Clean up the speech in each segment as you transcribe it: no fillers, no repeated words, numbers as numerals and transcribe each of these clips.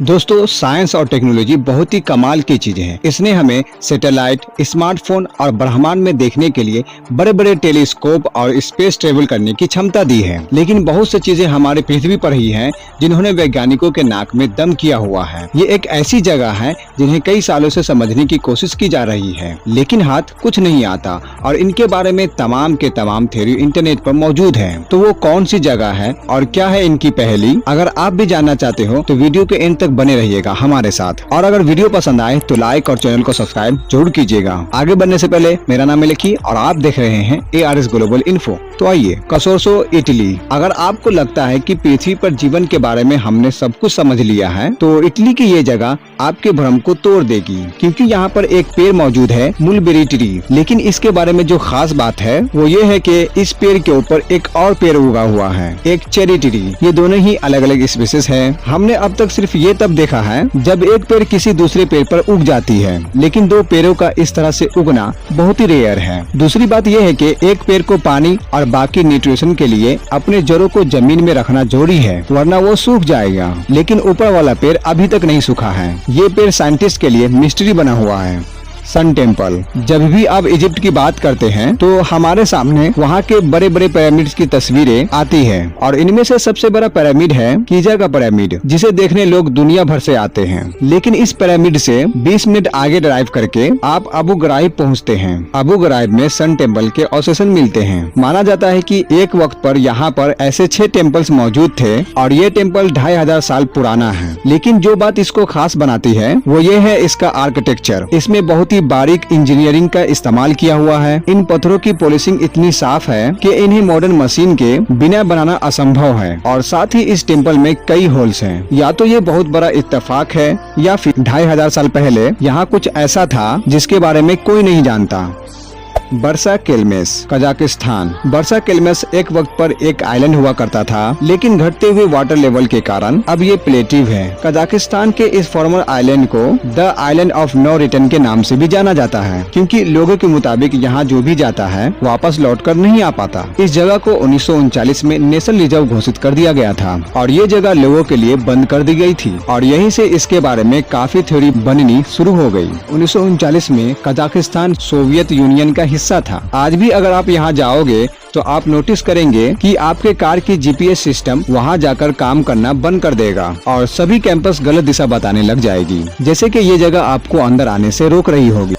दोस्तों, साइंस और टेक्नोलॉजी बहुत ही कमाल की चीजें हैं। इसने हमें सैटेलाइट, स्मार्टफोन और ब्रह्मांड में देखने के लिए बड़े बड़े टेलीस्कोप और स्पेस ट्रेवल करने की क्षमता दी है। लेकिन बहुत सी चीजें हमारे पृथ्वी पर ही हैं जिन्होंने वैज्ञानिकों के नाक में दम किया हुआ है। ये एक ऐसी जगह है जिन्हें कई सालों से समझने की कोशिश की जा रही है, लेकिन हाथ कुछ नहीं आता और इनके बारे में तमाम के तमाम थ्योरी इंटरनेट पर मौजूद है। तो वो कौन सी जगह है और क्या है इनकी पहेली? अगर आप भी जानना चाहते हो तो वीडियो के एंड तक बने रहिएगा हमारे साथ। और अगर वीडियो पसंद आए तो लाइक और चैनल को सब्सक्राइब जरूर कीजिएगा। आगे बढ़ने से पहले मेरा नाम है लकी और आप देख रहे हैं ARS ग्लोबल इन्फो। तो आइए, कसोर्सो इटली। अगर आपको लगता है कि पृथ्वी पर जीवन के बारे में हमने सब कुछ समझ लिया है तो इटली की ये जगह आपके भ्रम को तोड़ देगी, क्योंकि यहाँ पर एक पेड़ मौजूद है, मुलबेरी ट्री। लेकिन इसके बारे में जो खास बात है वो ये है कि इस पेड़ के ऊपर एक और पेड़ उगा हुआ है, एक चेरी ट्री। ये दोनों ही अलग अलग स्पीशीज है। हमने अब तक सिर्फ ये तब देखा है जब एक पेड़ किसी दूसरे पेड़ पर उग जाती है, लेकिन दो पेड़ों का इस तरह से उगना बहुत ही रेयर है। दूसरी बात यह है कि एक पेड़ को पानी और बाकी न्यूट्रिशन के लिए अपने जड़ों को जमीन में रखना जरूरी है, वरना वो सूख जाएगा। लेकिन ऊपर वाला पेड़ अभी तक नहीं सूखा है। ये पेड़ साइंटिस्ट के लिए मिस्ट्री बना हुआ है। Sun temple. जब भी आप इजिप्ट की बात करते हैं तो हमारे सामने वहाँ के बड़े बड़े पिरामिड्स की तस्वीरें आती है और इनमें से सबसे बड़ा पिरामिड है गीजा का पिरामिड, जिसे देखने लोग दुनिया भर से आते हैं। लेकिन इस पिरामिड से 20 मिनट आगे ड्राइव करके आप अबू गराइब पहुँचते हैं। अबू गराइब में सन टेम्पल के अवशेष मिलते हैं। माना जाता है कि एक वक्त पर यहाँ पर ऐसे 6 टेम्पल्स मौजूद थे और ये टेम्पल 2500 साल पुराना है। लेकिन जो बात इसको खास बनाती है वो ये है इसका आर्किटेक्चर। इसमें बहुत बारीक इंजीनियरिंग का इस्तेमाल किया हुआ है। इन पत्थरों की पॉलिशिंग इतनी साफ है कि इन्हें मॉडर्न मशीन के बिना बनाना असंभव है। और साथ ही इस टेम्पल में कई होल्स हैं। या तो ये बहुत बड़ा इत्तेफाक है या फिर 2500 साल पहले यहाँ कुछ ऐसा था जिसके बारे में कोई नहीं जानता। बरसा केल्मेस, कजाकिस्तान। बरसा केल्मेस एक वक्त पर एक आइलैंड हुआ करता था, लेकिन घटते हुए वाटर लेवल के कारण अब ये प्लेटिव है। कजाकिस्तान के इस फॉर्मर आइलैंड को the island of no return के नाम से भी जाना जाता है, क्योंकि लोगों के मुताबिक यहाँ जो भी जाता है वापस लौटकर नहीं आ पाता। इस जगह को 1939 में नेशनल रिजर्व घोषित कर दिया गया था और ये जगह लोगों के लिए बंद कर दी गई थी और यहीं से इसके बारे में काफी थ्योरी बननी शुरू हो गई। 1939 में कजाकिस्तान सोवियत यूनियन का हिस्सा था। आज भी अगर आप यहाँ जाओगे तो आप नोटिस करेंगे कि आपके कार की GPS सिस्टम वहाँ जाकर काम करना बंद कर देगा और सभी कैंपस गलत दिशा बताने लग जाएगी, जैसे कि ये जगह आपको अंदर आने से रोक रही होगी।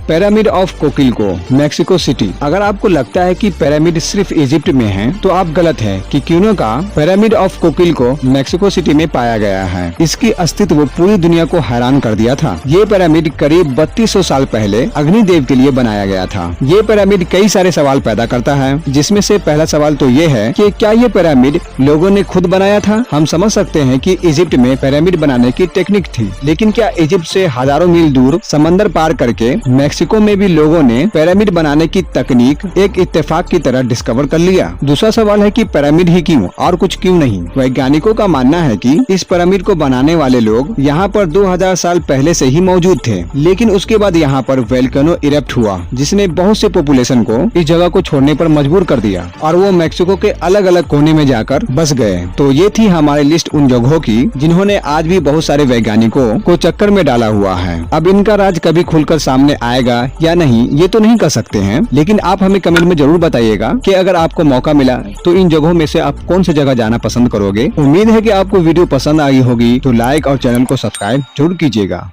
Pyramid of Cuicuilco, Mexico City. अगर आपको लगता है कि पिरामिड सिर्फ इजिप्ट में है तो आप गलत है, कि क्यों का pyramid of Cuicuilco Mexico city में पाया गया है। इसकी अस्तित्व पूरी दुनिया को हैरान कर दिया था। ये पिरामिड करीब 3200 साल पहले अग्निदेव के लिए बनाया गया था। ये पिरामिड कई सारे सवाल पैदा करता है, जिसमें से पहला सवाल तो ये है कि क्या ये पिरामिड लोगों ने खुद बनाया था? हम समझ सकते हैं कि इजिप्ट में पिरामिड बनाने की टेक्निक थी, लेकिन क्या इजिप्ट से हजारों मील दूर समंदर पार करके मैक्सिको में भी लोगों ने पिरामिड बनाने की तकनीक एक इत्तेफाक की तरह डिस्कवर कर लिया? दूसरा सवाल है कि पिरामिड ही क्यों और कुछ क्यों नहीं? वैज्ञानिकों का मानना है कि इस पिरामिड को बनाने वाले लोग यहाँ पर 2000 साल पहले से ही मौजूद थे, लेकिन उसके बाद यहाँ पर वोल्केनो इरप्ट हुआ, जिसने बहुत से पॉपुलेशन को इस जगह को छोड़ने पर मजबूर कर दिया और वो मैक्सिको के अलग अलग कोने में जाकर बस गए। तो ये थी हमारी लिस्ट उन जगहों की जिन्होंने आज भी बहुत सारे वैज्ञानिकों को चक्कर में डाला हुआ है। अब इनका राज कभी खुलकर सामने आएगा या नहीं ये तो नहीं कर सकते हैं, लेकिन आप हमें कमेंट में जरूर बताइएगा कि अगर आपको मौका मिला तो इन जगहों में से आप कौन सी जगह जाना पसंद करोगे। उम्मीद है कि आपको वीडियो पसंद आई होगी, तो लाइक और चैनल को सब्सक्राइब जरूर कीजिएगा।